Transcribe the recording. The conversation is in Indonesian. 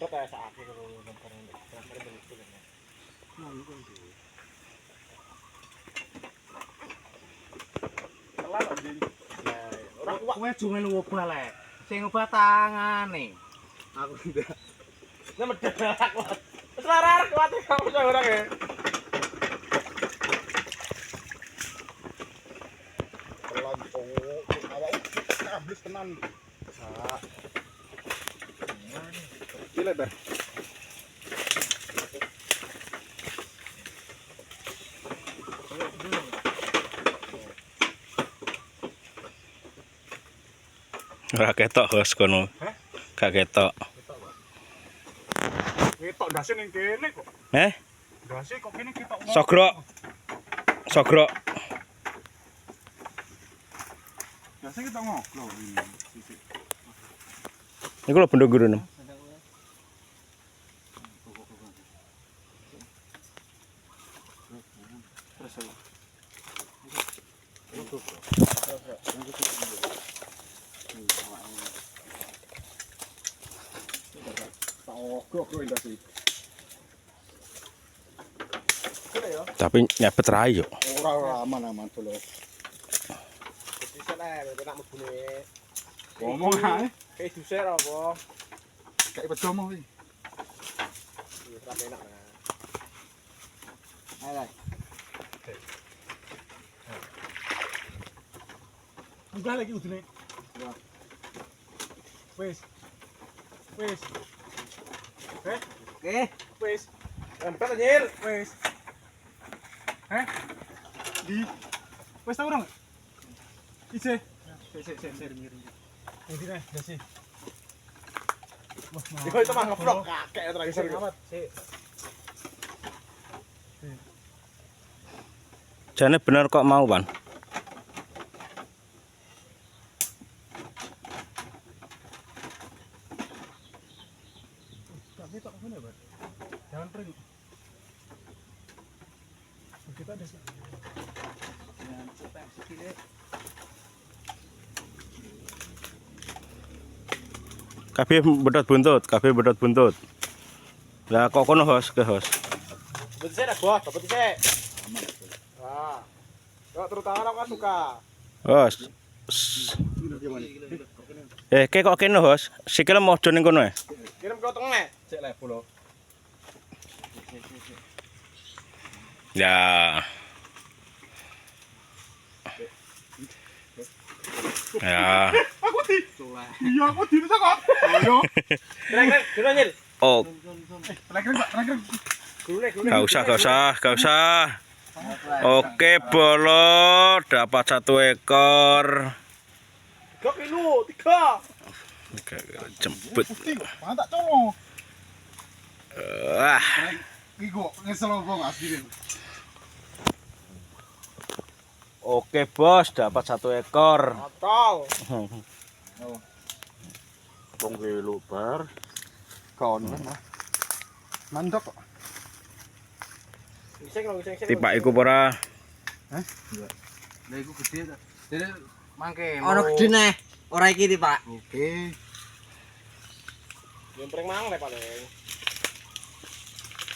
Untuk kayak saat itu kalau gambar bentuk kan. Telat anjing. Ora kuat. Kowe cuma lu obah lek. Sing obah tangane. Aku ndak. Nek medhek kuat. Wis lara kuat kamu orang ya. Pelan awak kablis tenan. Nah. Gila dah. Ora ketok hos kono. Hah? Gak ketok. Ketok dasi ning kene kok. Dasi kok kene ketok. Sogrok. Sogrok. Dasi ketok ngoglo ini. Sisi. Iku lho bendho guru nem. Dasi. Tapi nyabet rai yo. Ora aman dulu. Bisa lah, kena mebune. Ngomong ae. Kayak duser apa? Kayak pedomo iki. Wis ra enak nah. Ayo. Enggak lagi udune. Wes. Oke. Wis. Empet anjir. Wes. Di. Wes tau ora? Ise. Sik. Ini nih, dasi. Yo itu mah ngeblok kakek terakhir. Amat, sik. Jane bener kok mau, Pan. Tapi tak mana, Bang? Jangan pergi. Kita ada sih. Jangan cepat sikit. Kabeh bedot buntut. Lah kok kono hos ke hos. Betul saya dah gua, dapat sih. Ah. Kok terutama aku suka. Hos. Kok kene hos. Sikile mojo ning kono ya. Kirim ke tengah. Cek level lo. Ya. Ya. Aku di. Iya, aku di bisa kok. Ayo. Keren, anjir. Oh, Terakhir. Gule. gak usah. Oke, bolot dapat 1 ekor. 3 kilo, 3. Jemput. Mana tak colong. Wah, Iku ngesel kok asli. oke bos, dapat 1 ekor. Atol. Wong kilo bar. Kaon mah. Mandok kok. Iseng. Tipak iku ora. Hah? Lah iku gede ta. Dene mangke. Ono gede neh. Ora iki, Pak. Oke. Yang paling mang paling.